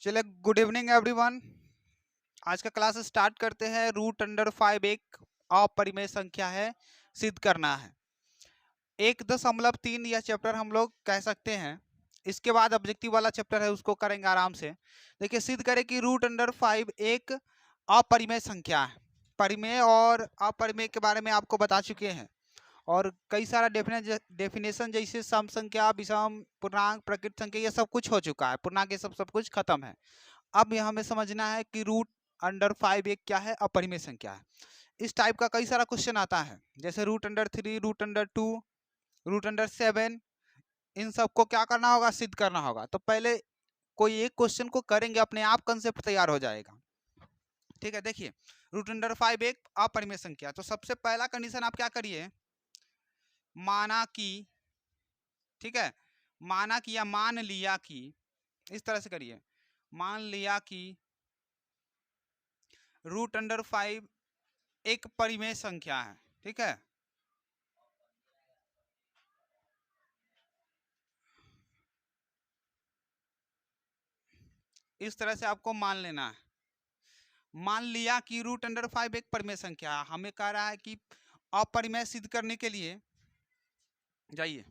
चलिए, good evening everyone. आज का क्लास स्टार्ट करते हैं। रूट अंडर 5 एक अपरिमेय संख्या है, सिद्ध करना है। 1.3 यह चैप्टर हम लोग कह सकते हैं। इसके बाद ऑब्जेक्टिव वाला चैप्टर है, उसको करेंगे आराम से। देखिए, सिद्ध करें कि रूट अंडर 5 एक अपरिमेय संख्या है। परिमेय और अपरिमेय के बारे में आपको बता चुके हैं, और कई सारा डेफिनेशन जैसे सम संख्या, विषम, पूर्णांक, प्रकृत संख्या, ये सब कुछ हो चुका है। पूर्णांक ये सब कुछ खत्म है। अब यह हमें समझना है कि रूट अंडर 5 एक क्या है, अपरिमेय संख्या है। इस टाइप का कई सारा क्वेश्चन आता है, जैसे root under 3, root under 2, root under 7। इन सबको क्या करना होगा, सिद्ध करना होगा। तो पहले कोई एक क्वेश्चन को करेंगे, अपने आप कंसेप्ट तैयार हो जाएगा। ठीक है, देखिए, रूट अंडर 5 एक अपरिमेय संख्या। तो सबसे पहला कंडीशन आप क्या करिए, माना कि, ठीक है, माना कि या मान लिया कि, इस तरह से करिए, मान लिया कि रूट अंडर 5 एक परिमेय संख्या है। ठीक है, इस तरह से आपको मान लेना है। मान लिया कि रूट अंडर 5 एक परिमेय संख्या है। हमें कह रहा है कि अपरिमेय सिद्ध करने के लिए, जाइए,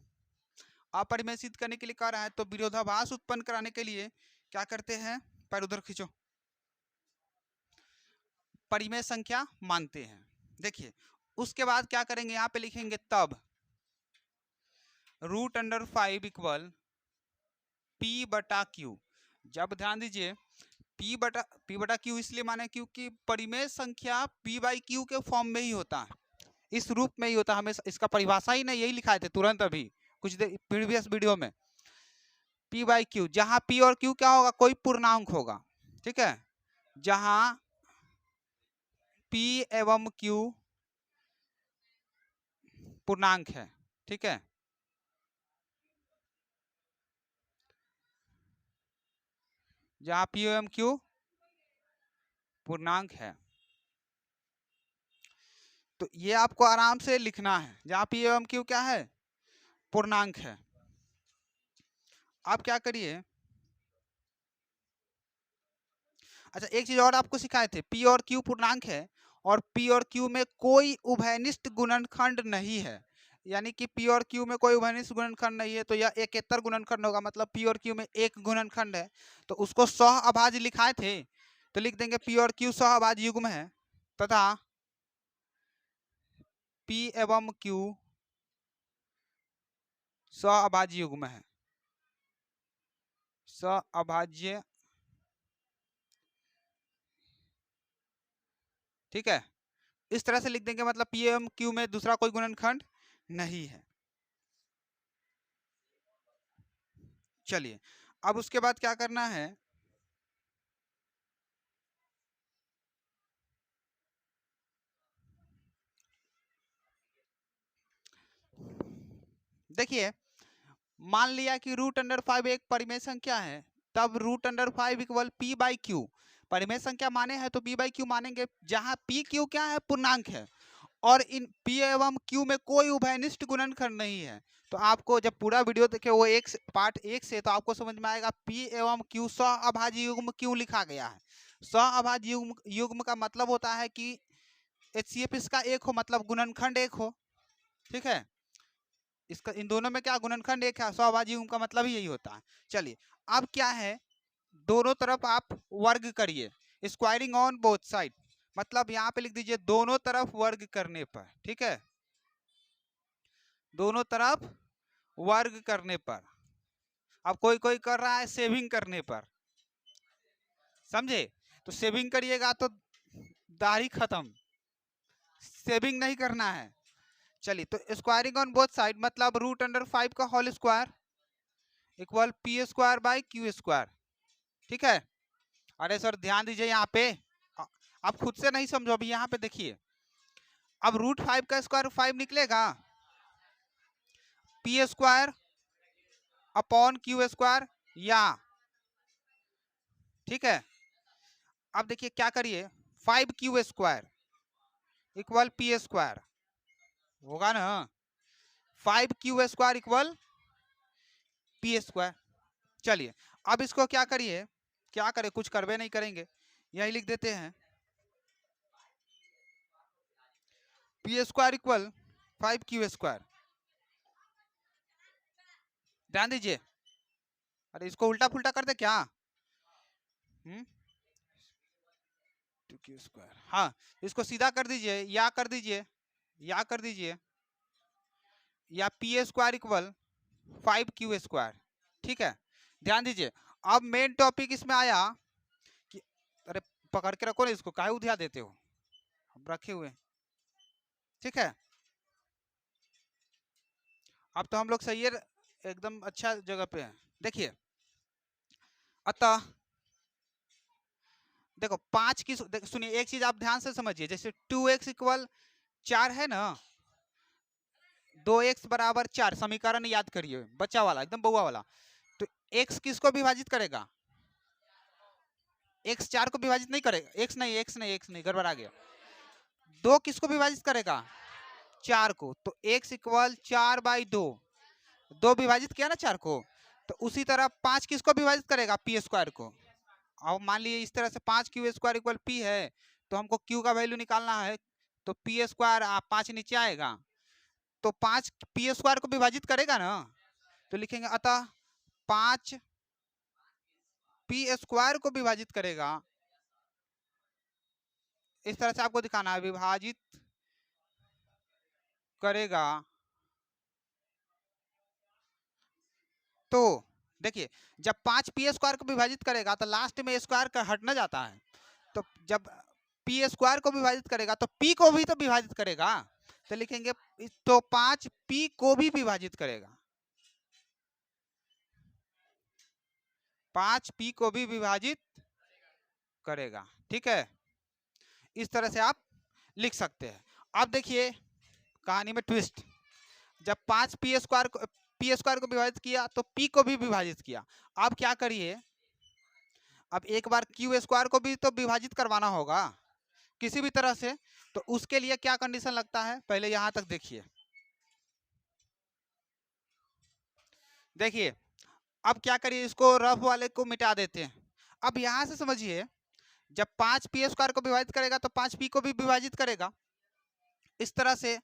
अपरिमेय सिद्ध करने के लिए कह रहा है, तो विरोधाभास उत्पन्न कराने के लिए क्या करते हैं, पैर उधर खींचो, परिमेय संख्या मानते हैं। देखिए, उसके बाद क्या करेंगे, यहां पे लिखेंगे तब रूट अंडर 5 इक्वल पी बटा क्यू। जब ध्यान दीजिए, पी बटा क्यू इसलिए माने क्योंकि परिमेय संख्या पी बाई क्यू के फॉर्म में ही होता है, इस रूप में ही होता है। हमें इसका परिभाषा ही नहीं, यही लिखाए थे तुरंत अभी कुछ देर प्रीवियस वीडियो में। पी बाई क्यू, जहां पी और क्यू क्या होगा, कोई पूर्णांक होगा। ठीक है, जहां पी एवं क्यू पूर्णांक है। ठीक है, जहां पी एवं क्यू पूर्णांक है, तो ये आपको आराम से लिखना है, जहां पी एवं क्यू क्या है, पूर्णांक है। आप क्या करिए, अच्छा, एक चीज और आपको सिखाए थे, पी और क्यू पूर्णांक है, और पी और क्यू में कोई उभयनिष्ठ गुणनखंड नहीं है। यानी कि पी और क्यू में कोई उभयनिष्ठ गुणनखंड नहीं है, तो यह एकेतर गुणनखंड होगा। मतलब पी और क्यू में एक गुणनखंड है, तो उसको सह अभाज्य लिखाए थे, तो लिख देंगे पी और क्यू सह अभाज्य युग्म है, तथा पी एवं क्यू सह अभाज्य युग्म है, सह अभाज्य। ठीक है, इस तरह से लिख देंगे, मतलब पी एवं क्यू में दूसरा कोई गुणनखंड नहीं है। चलिए, अब उसके बाद क्या करना है, देखिए, मान लिया कि रूट अंडर 5 एक परिमेय संख्या है, तब root under 5 equal P by Q. परिमेय संख्या माने हैं तो पी बाई क्यू मानेंगे, जहां पी क्यू क्या है, पूर्णांक है, और इन पी एवं क्यू में कोई उभयनिष्ठ गुणनखंड नहीं है। तो आपको जब पूरा वीडियो देखे, वो पार्ट 1 से, तो आपको समझ में आएगा पी एवं क्यू सह अभाज्य युग्म क्यों लिखा गया है। सह अभाज्य युग्म का मतलब होता है कि HCF इसका एक हो, मतलब गुणनखंड एक हो। ठीक है, इसका इन दोनों में क्या गुणनखंड एक है, सहभाज्य युग्म का मतलब ही यही होता है। चलिए, अब क्या है, दोनों तरफ आप वर्ग करिए, स्क्वायरिंग ऑन बोथ साइड। मतलब यहाँ पे लिख दीजिए दोनों तरफ वर्ग करने पर। ठीक है, दोनों तरफ वर्ग करने पर। अब कोई कोई कर रहा है सेविंग करने पर, समझे, तो सेविंग करिएगा तो दाढ़ी खत्म, सेविंग नहीं करना है। चलिए, तो स्क्वायरिंग ऑन बोथ साइड मतलब रूट अंडर 5 का whole square equal P square by Q square. ठीक है, अरे सर ध्यान दीजिए यहाँ पे, आप खुद से नहीं समझो, अभी यहाँ पे देखिए। अब रूट 5 का स्क्वायर 5 निकलेगा, P square upon Q square, या, ठीक है। अब देखिए क्या करिए, 5 Q square equal P square होगा ना, 5 Q square equal P square. चलिए, अब इसको क्या करिए, क्या करें, कुछ करवे नहीं करेंगे, यही लिख देते हैं पी स्क्वायर इक्वल 5q²। ध्यान दीजिए, अरे इसको उल्टा पुल्टा कर दे क्या, 2q²। हाँ, इसको सीधा कर दीजिए, या कर दीजिए, या कर दीजिए, या p² इक्वल 5q²। ठीक है, ध्यान दीजिए। अब मेन टॉपिक इसमें आया कि, अरे पकड़ के रखो ना इसको, काहे उधिया देते हो, हम रखे हुए। ठीक है, अब तो हम लोग सही है, एकदम अच्छा जगह पे हैं। देखिए, अतः देखो 5 की सुनिए, एक चीज आप ध्यान से समझिए, जैसे 2x इक्वल 4 है ना, 2x बराबर 4 समीकरण याद करिए, बच्चा वाला, एकदम बउआ वाला। तो x किसको विभाजित करेगा, x 4 को विभाजित नहीं करेगा, x नहीं गड़बड़ा गया। 2 किसको विभाजित करेगा, 4 को। तो x इक्वल 4/2, 2 विभाजित किया ना 4 को। तो उसी तरह 5 किसको विभाजित करेगा, p² को। अब मान लीजिए इस तरह से 5q² इक्वल p है, तो हमको q का वैल्यू निकालना है, तो p² 5 नीचे आएगा, तो 5 p² को विभाजित करेगा ना, तो लिखेंगे अतः 5 p² को विभाजित करेगा। इस तरह से आपको दिखाना है, विभाजित करेगा। तो देखिए, जब 5 p² को विभाजित करेगा तो लास्ट में स्क्वायर का हटना जाता है, तो जब p² को विभाजित करेगा तो p को भी तो विभाजित करेगा, तो लिखेंगे तो 5 p को भी विभाजित करेगा, 5 p को भी विभाजित करेगा। ठीक है, इस तरह से आप लिख सकते हैं। अब देखिए कहानी में ट्विस्ट, जब 5 p² को विभाजित किया तो p को भी विभाजित किया। अब क्या करिए, अब एक बार q² को भी तो विभाजित करवाना होगा किसी भी तरह से, तो उसके लिए क्या कंडीशन लगता है, पहले यहां तक देखिए। देखिए अब क्या करिए, इसको रफ वाले को मिटा देते हैं। अब यहां से समझिए, जब 5 p² को विभाजित करेगा तो 5 p को भी विभाजित करेगा। इस तरह से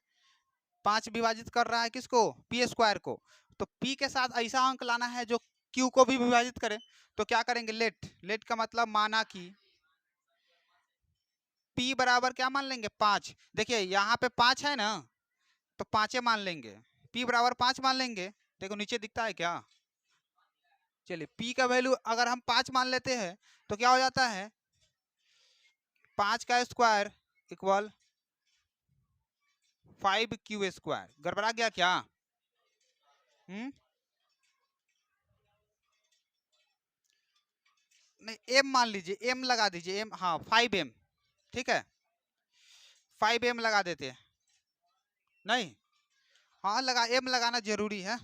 5 विभाजित कर रहा है किसको, p² को, तो p के साथ ऐसा अंक लाना है जो q को भी विभाजित करे। तो क्या करेंगे, लेट का मतलब माना कि p बराबर क्या मान लेंगे, 5। देखिए यहाँ पे 5 है ना, तो 5 मान लेंगे, p बराबर 5 मान लेंगे। देखो नीचे दिखता है क्या, चलिए p का वैल्यू अगर हम 5 मान लेते हैं तो क्या हो जाता है, 5 का स्क्वायर इक्वल 5q²। गड़बड़ा गया क्या, नहीं m मान लीजिए, m लगा दीजिए, m, हाँ 5m। ठीक है, 5m लगा देते हैं, नहीं हाँ लगा, m लगाना जरूरी है,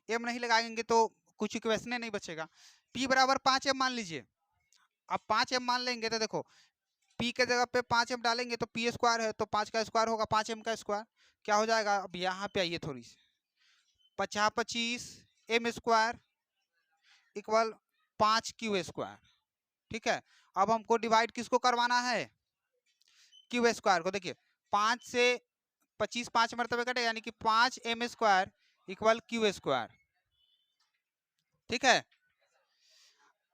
m नहीं लगाएंगे तो कुछ इक्वेशन नहीं बचेगा। p बराबर 5m मान लीजिए। अब 5m मान लेंगे तो देखो p के जगह पे 5m डालेंगे तो p² है, तो 5 का स्क्वायर होगा 5m का स्क्वायर, क्या हो जाएगा। अब यहाँ पे आइए थोड़ी सी, 50 m² इक्वल 5q²। ठीक है, अब हमको डिवाइड किसको करवाना है, q² को। देखिए 5 से 25 5 मरतबे कटे, यानी कि 5m² इक्वल q²। ठीक है,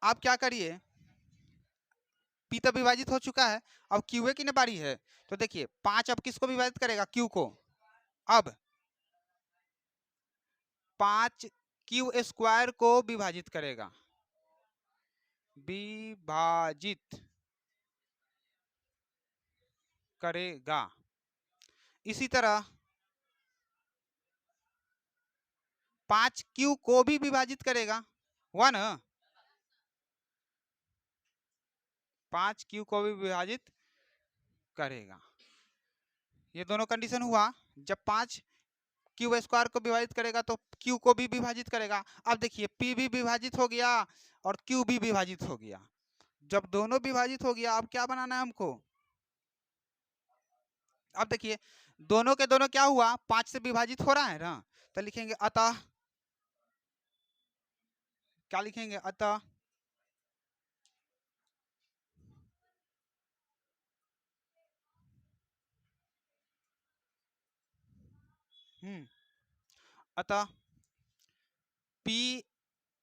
अब क्या करिए, p तो विभाजित हो चुका है, अब q की न बारी है। तो देखिए 5 अब किसको विभाजित करेगा, q को। अब 5q² को विभाजित करेगा, विभाजित करेगा। इसी तरह 5q को भी विभाजित करेगा, 1, 5q को भी विभाजित करेगा। ये दोनों कंडीशन हुआ, जब 5q² को विभाजित करेगा तो q को भी विभाजित करेगा। अब देखिए p भी विभाजित हो गया और q भी विभाजित हो गया। जब दोनों विभाजित हो गया, अब क्या बनाना है हमको, अब देखिए दोनों के दोनों क्या हुआ, 5 से विभाजित हो रहा है ना, तो लिखेंगे अतः, क्या लिखेंगे, अतः अतः P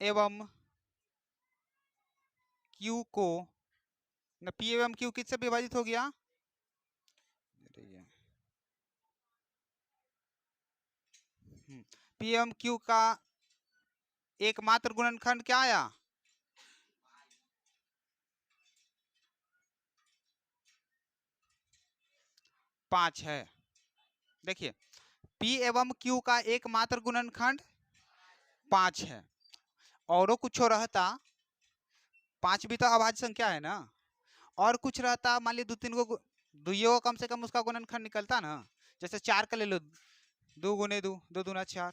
एवं Q को न P एवं Q किससे विभाजित हो गया? P एवं Q का एकमात्र गुणनखंड क्या आया? 5 है। देखिए P एवं Q का एकमात्र गुणनखंड 5 है। औरों कुछ रहता, 5 भी तो अभाज्य संख्या है ना, और कुछ रहता मान ली 2-3 को, दुइयों कम से कम उसका गुणनखंड निकलता ना। जैसे 4 का ले लो, 2 गुने 2, 2 दूना 4,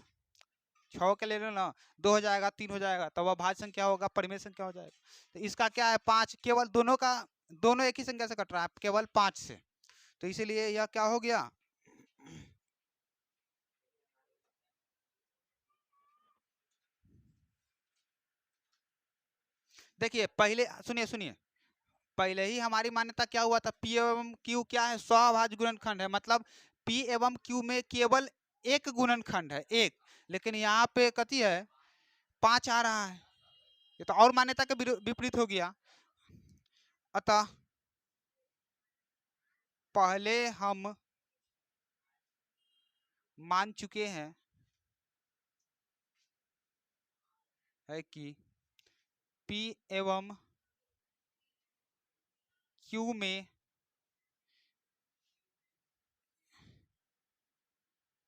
6 के ले लो ना, 2 हो जाएगा, 3 हो जाएगा, तब अभाज्य संख्या होगा, परिमेय संख्या हो जाएगा। तो इसका क्या है 5, केवल दोनों एक ही संख्या से कट रहा है, केवल 5 से, तो इसीलिए यह क्या हो गया? देखिए पहले सुनिए, पहले ही हमारी मान्यता क्या हुआ था? P एवं Q क्या है? स्वाभाज्य गुणनखंड है, मतलब P एवं Q में केवल एक गुणनखंड है, एक। लेकिन यहाँ पे कथी है? 5 आ रहा है, ये तो और मान्यता के विपरीत हो गया। अतः पहले हम मान चुके हैं है कि P एवं Q में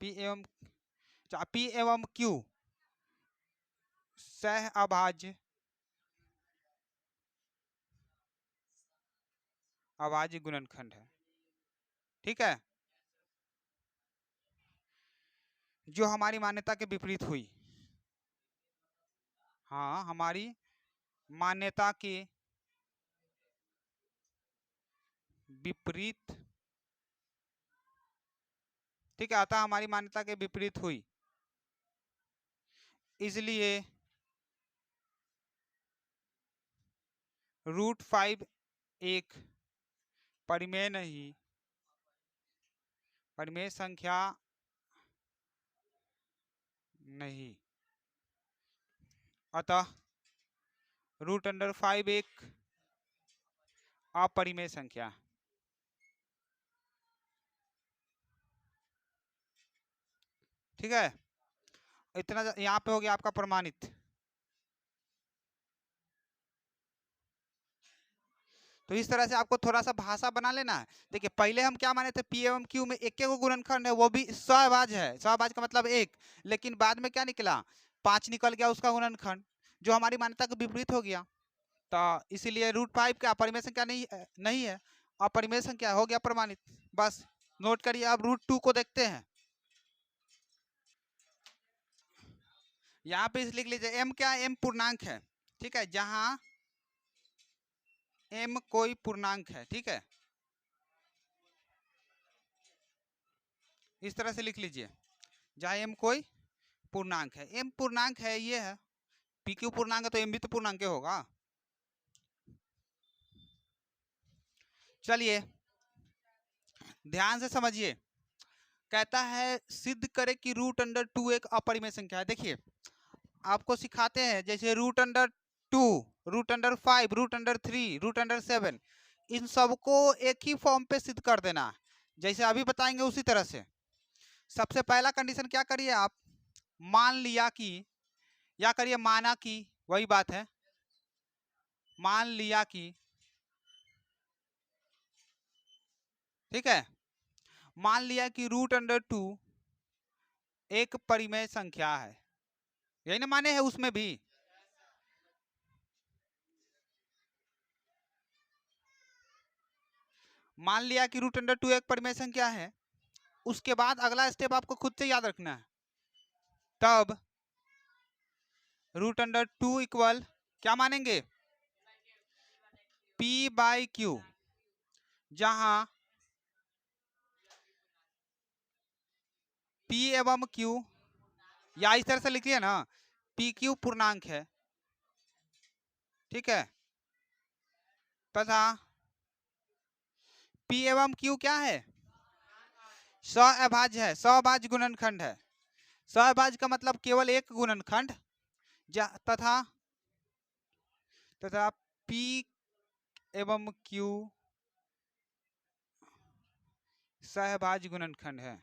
P एवं Q सह अभाज्य गुणनखंड है, ठीक है, जो हमारी मान्यता के विपरीत हुई। हाँ, हमारी मान्यता के विपरीत, ठीक है, अतः हमारी मान्यता के विपरीत हुई, इसलिए √5 एक परिमेय नहीं, परिमेय संख्या नहीं, अतः √5 एक अपरिमेय संख्या। ठीक है, इतना यहाँ पे हो गया आपका प्रमाणित। तो इस तरह से आपको थोड़ा सा भाषा बना लेना है। देखिए पहले हम क्या माने थे? P एवं Q में एक को गुणनखंड है, वो भी सहभाज्य है, सहभाज्य का मतलब एक, लेकिन बाद में क्या निकला? 5 निकल गया उसका गुणनखंड, जो हमारी मान्यता के विपरीत हो गया। तो इसीलिए √5 का अपरिमेय संख्या नहीं है, अपरिमेय संख्या हो गया प्रमाणित। बस नोट करिए। अब √2 को देखते हैं। यहाँ पे इस लिख लीजिए, m क्या है? m पूर्णांक है, ठीक है, जहां m कोई पूर्णांक है, ठीक है, इस तरह से लिख लीजिए, जहां m कोई पूर्णांक है। m पूर्णांक है, ये है, pq पूर्णांक है, तो m भी तो पूर्णांक होगा। चलिए ध्यान से समझिए, कहता है सिद्ध करे कि √2 एक अपरिमेय संख्या है। देखिए आपको सिखाते हैं, जैसे √2, √5, √3, √7, इन सबको एक ही फॉर्म पे सिद्ध कर देना, जैसे अभी बताएंगे उसी तरह से। सबसे पहला कंडीशन क्या करिए आप? मान लिया कि, या करिए माना कि, वही बात है, मान लिया कि, ठीक है, मान लिया कि √2 एक परिमेय संख्या है, यही ना माने है उसमें भी। मान लिया कि √2 एक परिमेय संख्या है, उसके बाद अगला स्टेप आपको खुद से याद रखना है। तब √2 इक्वल क्या मानेंगे? P/Q, जहां P एवं Q, या इस तरह से लिखिए ना, PQ पूर्णांक है, ठीक है, तथा P एवं Q क्या है? सहअभाज्य है, सहअभाज्य गुणनखंड है, सहभाज्य का मतलब केवल एक गुणनखंड तथा तथा P एवं Q सहभाज्य गुणनखंड है।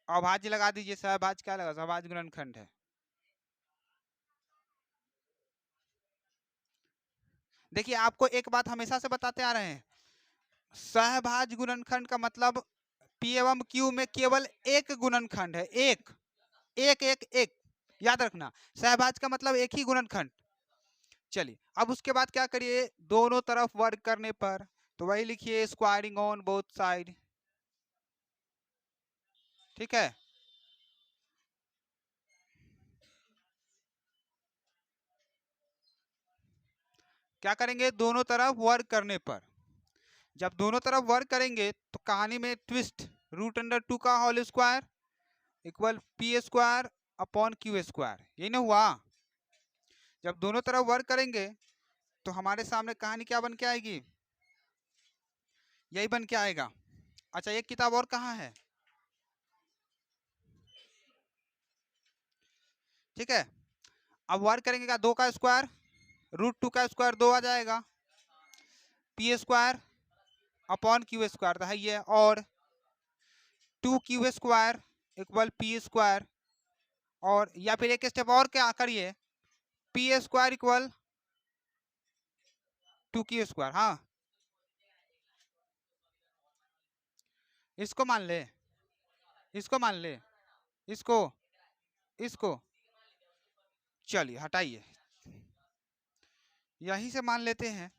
अभाज्य लगा दीजिए, सहभाज्य क्या लगा, सहभाज्य गुणनखंड है। देखिए आपको एक बात हमेशा से बताते आ रहे हैं, सहभाज्य गुणनखंड का मतलब P एवं Q में केवल एक गुणनखंड है, एक एक एक एक, याद रखना, सहभाज्य का मतलब एक ही गुणनखंड। चलिए अब उसके बाद क्या करिए, दोनों तरफ वर्ग करने पर, तो वही लिखिए स्क्वायरिंग ऑन बोथ साइड, ठीक है। क्या करेंगे, दोनों तरफ वर्ग करने पर, जब दोनों तरफ वर्ग करेंगे तो कहानी में ट्विस्ट, रूट अंडर 2 का whole square equal P square upon Q square, यही ना हुआ। जब दोनों तरफ वर्ग करेंगे तो हमारे सामने कहानी क्या बन के आएगी, यही बन के आएगा। अच्छा एक किताब और कहाँ है, ठीक है। अब वर्ग करेंगे क्या, 2 का स्क्वायर रूट 2 का स्क्वायर 2 आ जाएगा, P square upon Q square तो है ये, और 2 Q square equal P square, और या फिर एक स्टेप और क्या करिए, P square equal 2 Q square, हाँ इसको मान ले, इसको मान ले, इसको इसको चलिए हटाइए, यहीं से मान लेते हैं।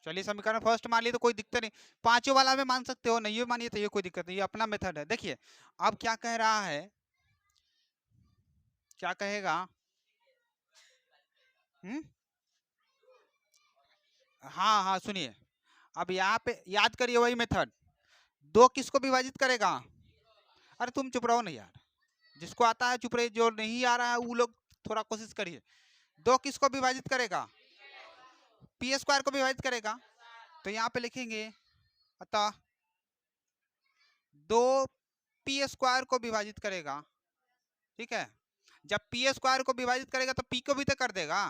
चलिए समीकरण फर्स्ट मान लिए तो कोई दिक्कत नहीं, पांचों वाला में मान सकते हो, नहीं मानिए तो ये कोई दिक्कत नहीं, ये अपना मेथड है। देखिए अब क्या कह रहा है, क्या कहेगा, हम्म, हाँ हाँ सुनिए, अब यहाँ पे याद करिए वही मेथड, 2 किसको विभाजित करेगा, अरे तुम चुप रहो नहीं यार, जिसको आता है चुप रहे, जो नहीं आ रहा है वो लोग थोड़ा कोशिश करिए। 2 किसको विभाजित करेगा, पी स्क्वायर को विभाजित करेगा, तो यहाँ पे लिखेंगे अतः 2 पी स्क्वायर को विभाजित करेगा, ठीक है। जब पी स्क्वायर को विभाजित करेगा तो पी को भी तो कर देगा।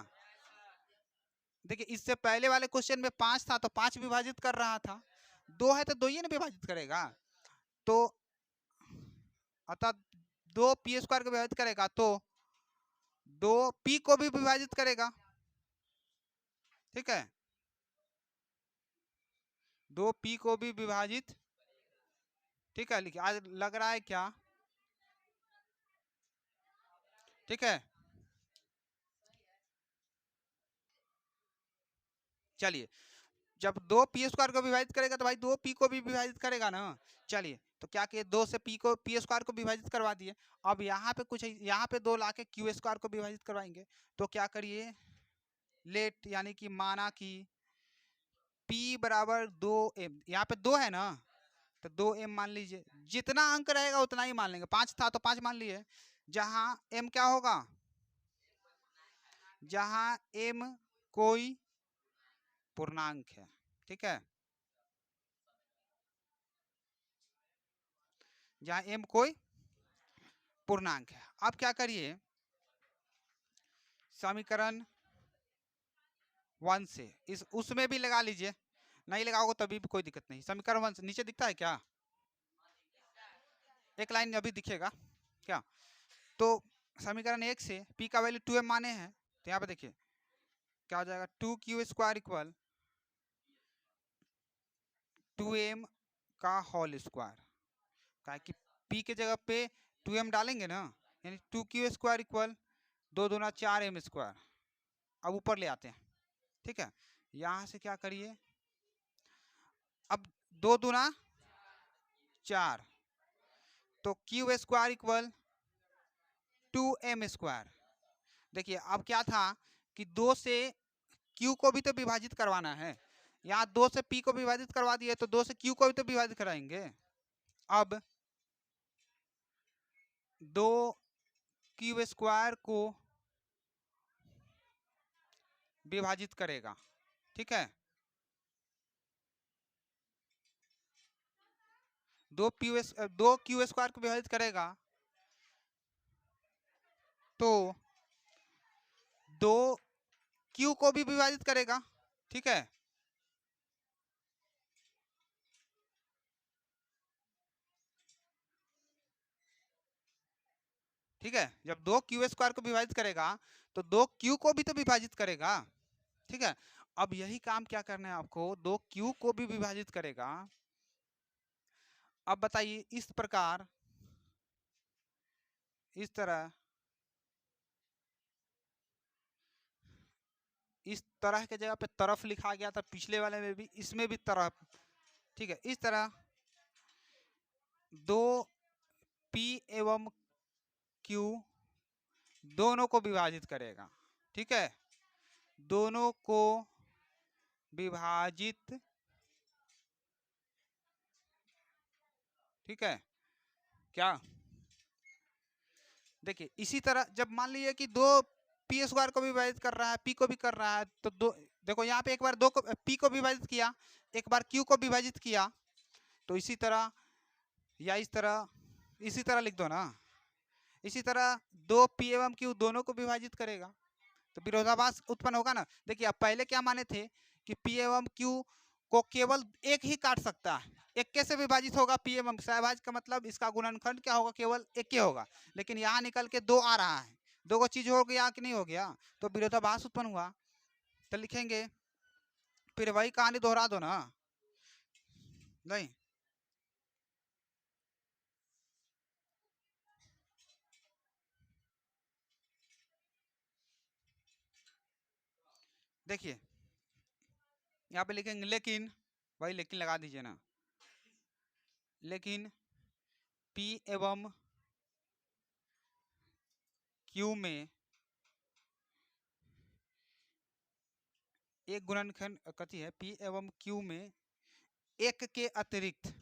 देखिए इससे पहले वाले क्वेश्चन में 5 था तो 5 विभाजित कर रहा था, 2 है तो 2 ही ना विभाजित करेगा, तो अतः 2 पी स्क्वायर को विभाजित करेगा तो 2 पी को भी विभाजित करेगा, ठीक है, 2 पी को भी विभाजित, ठीक है। लिखिए आज लग रहा है क्या, ठीक है। चलिए जब 2 पी स्क्वायर को विभाजित करेगा तो भाई 2 पी को भी विभाजित करेगा ना। चलिए तो क्या किए, 2 से पी स्क्वायर को विभाजित करवा दिए, अब यहाँ पे कुछ, यहाँ पे 2 लाके क्यू स्क्वायर को विभाजित करवाएंगे, तो क्या करिए, लेट यानी कि माना कि P बराबर 2m, यहाँ पे 2 है ना तो 2m मान लीजिए, जितना अंक रहेगा उतना ही मान लेंगे, 5 था तो 5 मान लिए, जहां m क्या होगा, जहां m कोई पूर्णांक है, ठीक है, जहां m कोई पूर्णांक है। अब क्या करिए, समीकरण 1 से इस उसमें भी लगा लीजिए, नहीं लगाओगे तभी भी कोई दिक्कत नहीं, समीकरण 1 से नीचे दिखता है क्या, एक लाइन अभी दिखेगा क्या, तो समीकरण 1 से p का वैल्यू 2m माने हैं, तो यहाँ पे देखिए क्या हो जाएगा, 2 क्यू स्क्वायर इक्वल 2m का होल स्क्वायर, क्या कि p के जगह पे 2m डालेंगे ना, यानी 2 क्यू स्क्वायर इक्वल 2 दूना 4m स्क्वायर, अब ऊपर ले आते हैं, ठीक है। यहाँ से क्या करिए, अब 2 दूना 4, तो Q square equal 2m square. देखिए अब क्या था कि 2 से q को भी तो विभाजित करवाना है, यहाँ 2 से p को विभाजित करवा दिए तो 2 से q को भी तो विभाजित कराएंगे, अब 2 क्यू स्क्वायर को विभाजित करेगा, ठीक है। दो क्यू स्क्वायर को विभाजित करेगा तो दो क्यू को भी विभाजित करेगा। ठीक है, ठीक है, जब दो क्यू स्क्वायर को विभाजित करेगा तो दो क्यू को भी तो विभाजित करेगा। ठीक है, अब यही काम क्या करना है आपको, दो क्यू को भी विभाजित करेगा। अब बताइए, इस प्रकार, इस तरह, इस तरह के जगह पे तरफ लिखा गया था पिछले वाले में भी, इसमें भी तरफ। ठीक है, इस तरह दो पी एवं क्यू दोनों को विभाजित करेगा। ठीक है, दोनों को विभाजित, ठीक है क्या, देखिए इसी तरह जब मान लीजिए कि दो पी स्क्वायर को विभाजित कर रहा है, पी को भी कर रहा है, तो दो, देखो यहाँ पे एक बार दो को पी को विभाजित किया, एक बार क्यू को विभाजित किया, तो इसी तरह या इस तरह, इसी तरह लिख दो ना, इसी तरह दो पी एवं क्यू दोनों को विभाजित करेगा तो विरोधाभास उत्पन्न होगा ना। देखिए अब पहले क्या माने थे कि पी एवं क्यू को केवल एक ही काट सकता है, एक कैसे विभाजित होगा, पी एवं सहभाज्य का मतलब इसका गुणनखंड क्या होगा, केवल एक के होगा, लेकिन यहाँ निकल के दो आ रहा है, दो को चीज हो गया कि नहीं हो गया, तो विरोधाभास उत्पन्न हुआ। तो लिखेंगे, फिर वही कहानी दोहरा दो ना, नहीं देखिए यहाँ पे लिखेंगे लेकिन, वही लेकिन लगा दीजिए ना, लेकिन पी एवं क्यू में एक गुणनखंड कथी है, पी एवं क्यू में एक के अतिरिक्त,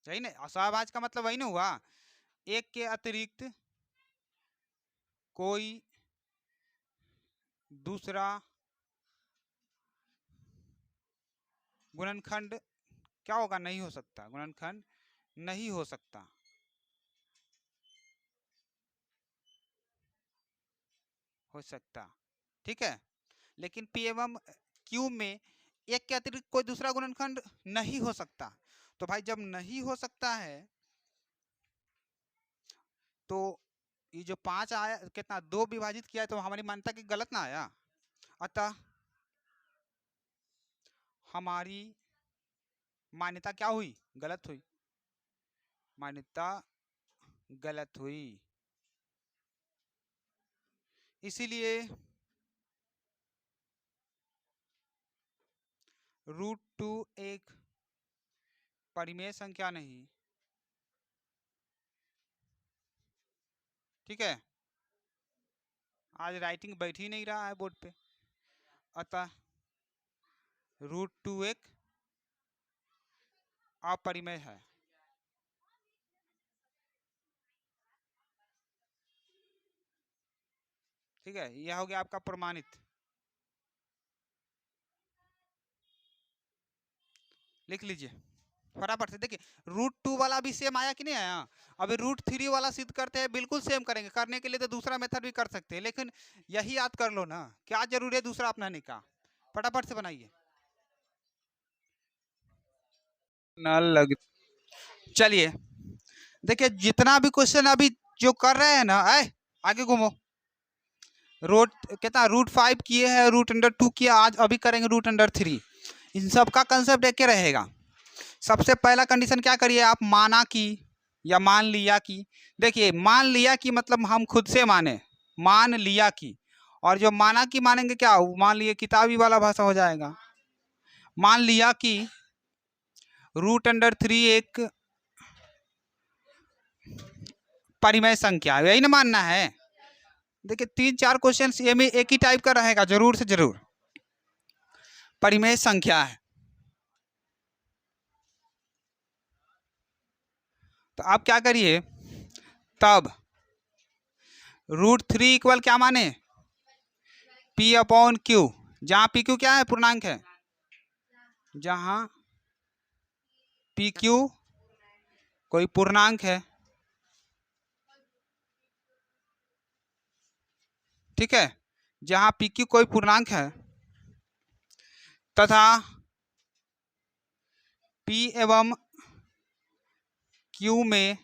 यही ना असहभाज्य का मतलब वही ना हुआ, एक के अतिरिक्त कोई दूसरा गुणनखंड क्या होगा, नहीं हो सकता, गुणनखंड नहीं हो सकता। हो सकता, ठीक है, लेकिन पी एवं क्यू में एक के अतिरिक्त कोई दूसरा गुणनखंड नहीं हो सकता। तो भाई जब नहीं हो सकता है तो ये जो 5 आया, कितना, 2 विभाजित किया है, तो हमारी मान्यता की गलत ना आया, अतः हमारी मान्यता क्या हुई, गलत हुई, मान्यता गलत हुई। इसीलिए √2 एक परिमेय संख्या नहीं, ठीक है, आज राइटिंग बैठ ही नहीं रहा है बोर्ड पे, अतः √2 एक अपरिमेय है। ठीक है, यह हो गया आपका प्रमाणित, लिख लीजिए फटाफट से। देखिए √2 वाला भी सेम आया कि नहीं आया, अभी √3 वाला सिद्ध करते हैं, बिल्कुल सेम करेंगे, करने के लिए तो दूसरा मेथड भी कर सकते हैं, लेकिन यही याद कर लो ना, क्या जरूरी है दूसरा अपनाने का, फटाफट से बनाइए न लग। चलिए देखिए जितना भी क्वेश्चन अभी जो कर रहे हैं ना, आगे घूमो, रूट कितना, √5 किए हैं, √2 किया, आज अभी करेंगे √3, इन सब का कंसेप्ट एक ही रहेगा। सबसे पहला कंडीशन क्या करिए आप, माना कि या मान लिया कि, देखिए मान लिया कि मतलब हम खुद से माने, मान लिया कि, और जो माना कि मानेंगे क्या, मान लिए किताबी वाला भाषा हो जाएगा। मान लिया कि √3 एक परिमेय संख्या, यही ना मानना है। देखिए 3-4 क्वेश्चन ये में एक ही टाइप का रहेगा, जरूर से जरूर, परिमेय संख्या है। तो आप क्या करिए, तब √3 इक्वल क्या माने, P/Q, जहाँ PQ क्या है, पूर्णांक है, जहाँ पी क्यू कोई पूर्णांक है, ठीक है, जहां पी क्यू कोई पूर्णांक है तथा पी एवं क्यू में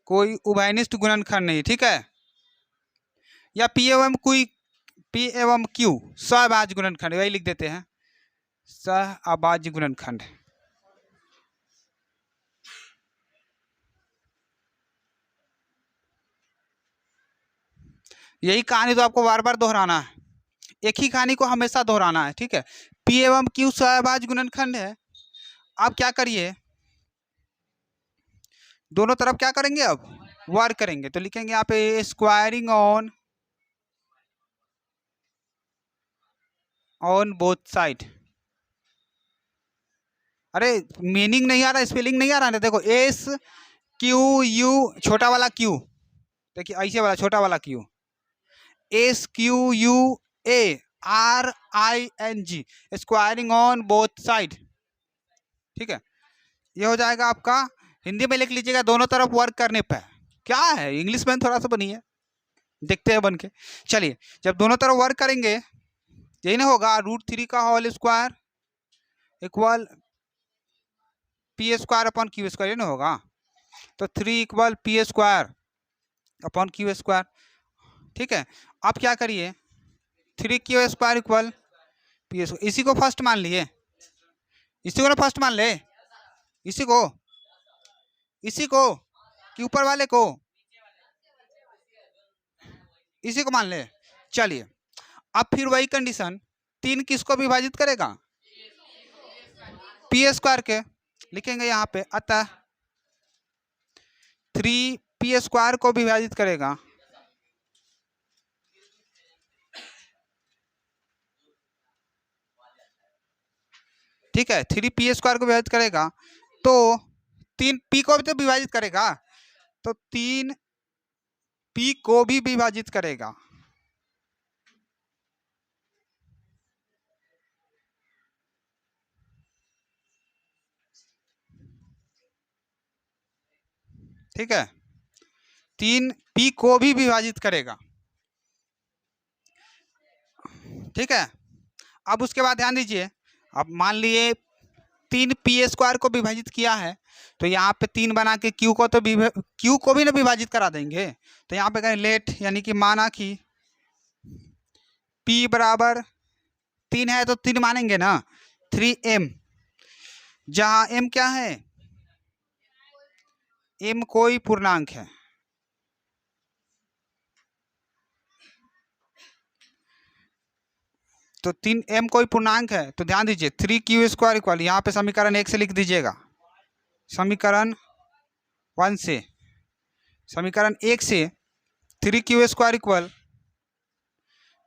कोई उभयनिष्ठ गुणनखंड नहीं, ठीक है, या पी एवं क्यू सहअभाज्य गुणनखंड, वही लिख देते हैं, सहअभाज्य गुणनखंड। यही कहानी तो आपको बार बार दोहराना है, एक ही कहानी को हमेशा दोहराना है, ठीक है। पी एवं क्यू सहअभाज्य गुणनखंड है। अब क्या करिए, दोनों तरफ क्या करेंगे, अब वर्क करेंगे, तो लिखेंगे यहाँ पे स्क्वायरिंग ऑन बोथ साइड। अरे मीनिंग नहीं आ रहा, स्पेलिंग नहीं आ रहा है, देखो एस क्यू यू छोटा वाला क्यू, देखिए ऐसे वाला छोटा वाला Q, S Q U A R I N G, squaring on both side, ठीक है। ये हो जाएगा आपका, हिंदी में लिख लीजिएगा दोनों तरफ वर्क करने पर। क्या है, इंग्लिश में थोड़ा सा बनिए, देखते हैं बन के। चलिए, जब दोनों तरफ वर्क करेंगे यही ना होगा, √3 का whole square equal P square upon Q square, ये ना होगा, तो 3 equal P square upon Q square, ठीक है। आप क्या करिए, 3 Q square equal P square, इसी को फर्स्ट मान लिए, इसी को ना फर्स्ट मान ले, इसी को कि ऊपर वाले को, इसी को मान ले। चलिए, अब फिर वही कंडीशन, 3 किसको विभाजित करेगा, पी स्क्वायर के, लिखेंगे यहाँ पे, अतः 3 पी स्क्वायर को विभाजित करेगा, ठीक है, 3 पी स्क्वायर को विभाजित करेगा, तो 3 पी को भी तो विभाजित करेगा, तो 3 पी को भी विभाजित करेगा, ठीक है, 3 पी को भी विभाजित करेगा, ठीक है। अब उसके बाद ध्यान दीजिए, अब मान लिए 3 पी स्क्वायर को विभाजित किया है, तो यहाँ पे 3 बना के क्यू को तो क्यू को भी ना विभाजित करा देंगे, तो यहाँ पे कहें लेट, यानी कि माना कि P बराबर 3 है, तो 3 मानेंगे ना, 3m, जहाँ m क्या है, m कोई पूर्णांक है, तो 3m कोई पूर्णांक है, तो ध्यान दीजिए 3 क्यू स्क्वायर इक्वल, यहाँ पे समीकरण 1 से लिख दीजिएगा, समीकरण 1 से, समीकरण 1 से 3 क्यू स्क्वायर इक्वल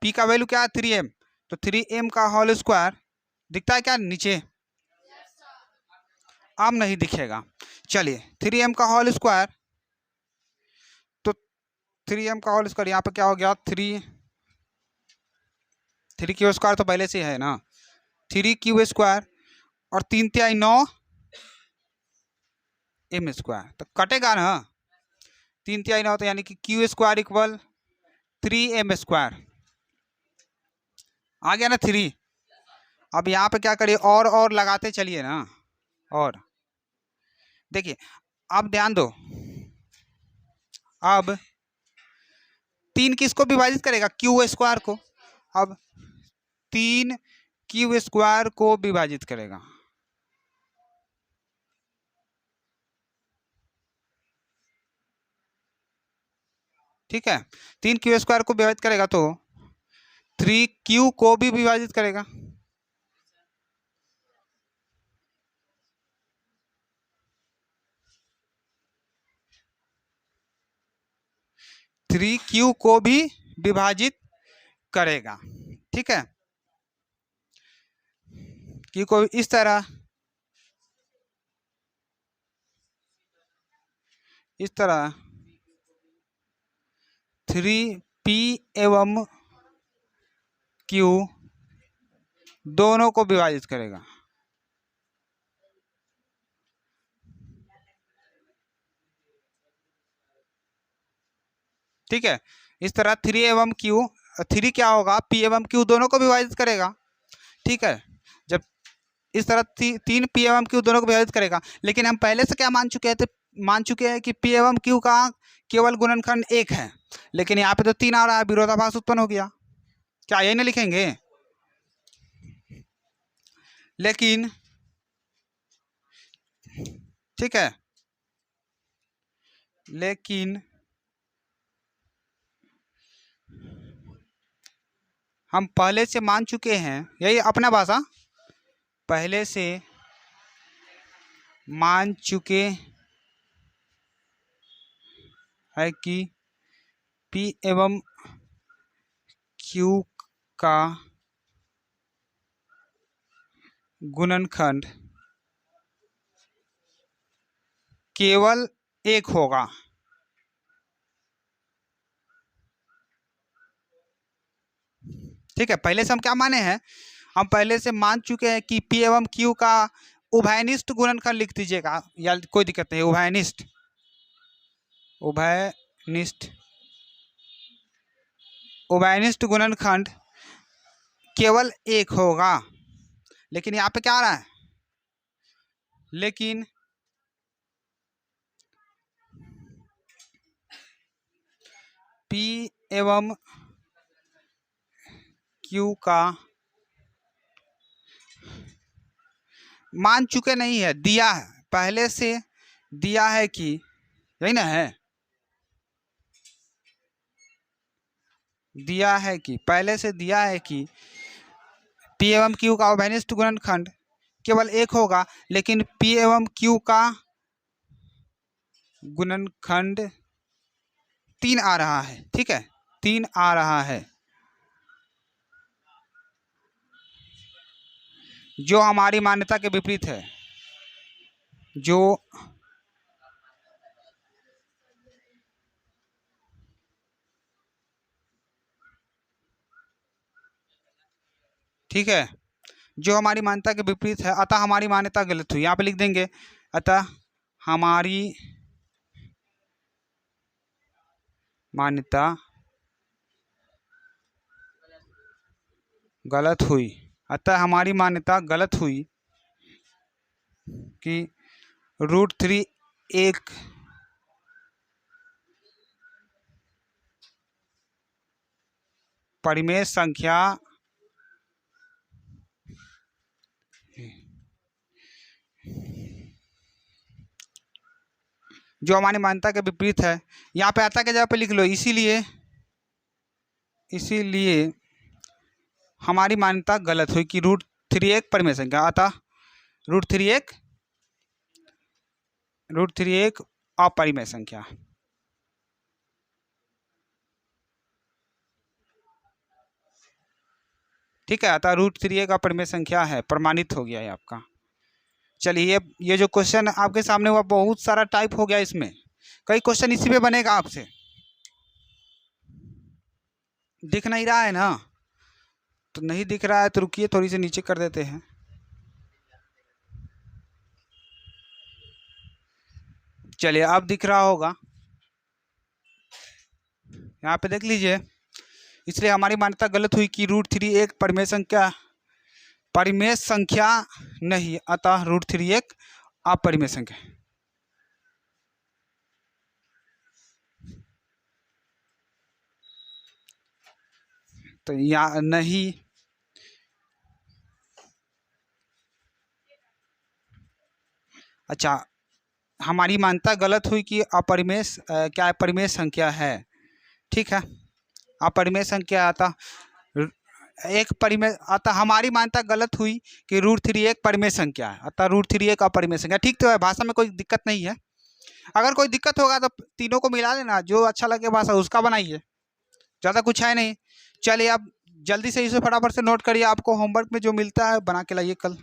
P का वैल्यू क्या है 3m, तो 3m का होल स्क्वायर दिखता है क्या नीचे, अब नहीं दिखेगा। चलिए 3m का होल स्क्वायर, तो 3m का होल स्क्वायर यहाँ पे क्या हो गया, 3 क्यू स्क्वायर तो पहले से है ना, 3 क्यू स्क्वायर और 3 तिहाई 9 m स्क्वायर, तो कटेगा ना, 3 तिहाई 9, तो यानी कि Q square equal 3m square, आ गया ना 3। अब यहाँ पे क्या करिए, और लगाते चलिए ना, और देखिए, अब ध्यान दो, अब 3 किसको विभाजित करेगा, क्यू स्क्वायर को, अब 3 क्यू स्क्वायर को विभाजित करेगा, ठीक है, 3 क्यू स्क्वायर को विभाजित करेगा, तो 3 क्यू को भी विभाजित करेगा, थ्री क्यू को भी विभाजित करेगा, ठीक है, क्यू को इस तरह, इस तरह 3 पी एवं क्यू दोनों को विभाजित करेगा। ठीक है, इस तरह 3 एवं Q, 3 क्या होगा, P एवं Q दोनों को विभाजित करेगा। ठीक है, जब इस तरह 3 P एवं Q दोनों को विभाजित करेगा, लेकिन हम पहले से क्या मान चुके हैं कि P एवं Q का केवल गुणनखंड 1 है, लेकिन यहाँ पे तो 3 आ रहा है, विरोधाभास उत्पन्न हो गया। क्या यही ना लिखेंगे? लेकिन ठीक है, लेकिन हम पहले से मान चुके हैं, यही अपना भाषा, पहले से मान चुके है कि P एवं Q का गुणनखंड केवल 1 होगा। ठीक है, पहले से हम क्या माने हैं, हम पहले से मान चुके हैं कि P एवं Q का उभयनिष्ठ गुणनखंड लिख दीजिएगा, या कोई दिक्कत नहीं, उभयनिष्ठ गुणनखंड केवल 1 होगा। लेकिन यहाँ पे क्या आ रहा है, लेकिन P एवं Q का मान चुके नहीं है, दिया है, पहले से दिया है कि, यही ना है, दिया है कि, पहले से दिया है कि P एवं Q का उभयनिष्ठ गुणनखंड केवल 1 होगा, लेकिन P एवं Q का गुणनखंड 3 आ रहा है। ठीक है, 3 आ रहा है, जो हमारी मान्यता के विपरीत है, जो ठीक है, जो हमारी मान्यता के विपरीत है, अतः हमारी मान्यता गलत हुई। यहाँ पे लिख देंगे, अतः हमारी मान्यता गलत हुई, अतः हमारी मान्यता गलत हुई कि √3 एक परिमेय संख्या जो हमारी मान्यता के विपरीत है। यहाँ पे आता के जगह पे लिख लो, इसीलिए हमारी मान्यता गलत हुई कि √3 एक परिमेय संख्या, अतः √3 एक अपरिमेय संख्या। ठीक है, अतः √3 एक अपरिमेय संख्या है, प्रमाणित हो गया है आपका। चलिए, ये जो क्वेश्चन आपके सामने हुआ, बहुत सारा टाइप हो गया, इसमें कई क्वेश्चन इसी पे बनेगा आपसे। दिख नहीं रहा है ना, तो नहीं दिख रहा है तो रुकिए, थोड़ी सी नीचे कर देते हैं। चलिए, अब दिख रहा होगा, यहाँ पे देख लीजिए। इसलिए हमारी मान्यता गलत हुई कि √3 एक परिमेय संख्या नहीं, अतः √3 एक अपरिमेय संख्या। तो या नहीं, अच्छा, हमारी मान्यता गलत हुई कि अपरिमेय क्या परिमेय संख्या है। ठीक है, अपरिमेय संख्या, अतः एक परिमेय, अतः हमारी मान्यता गलत हुई कि √3 एक परिमेय संख्या है, अतः √3 एक अपरिमेय संख्या। ठीक तो है, भाषा में कोई दिक्कत नहीं है। अगर कोई दिक्कत होगा तो तीनों को मिला लेना, जो अच्छा लगे भाषा उसका बनाइए, ज़्यादा कुछ है नहीं। चलिए, अब जल्दी से इसे फटाफट से नोट करिए, आपको होमवर्क में जो मिलता है बना के लाइए कल।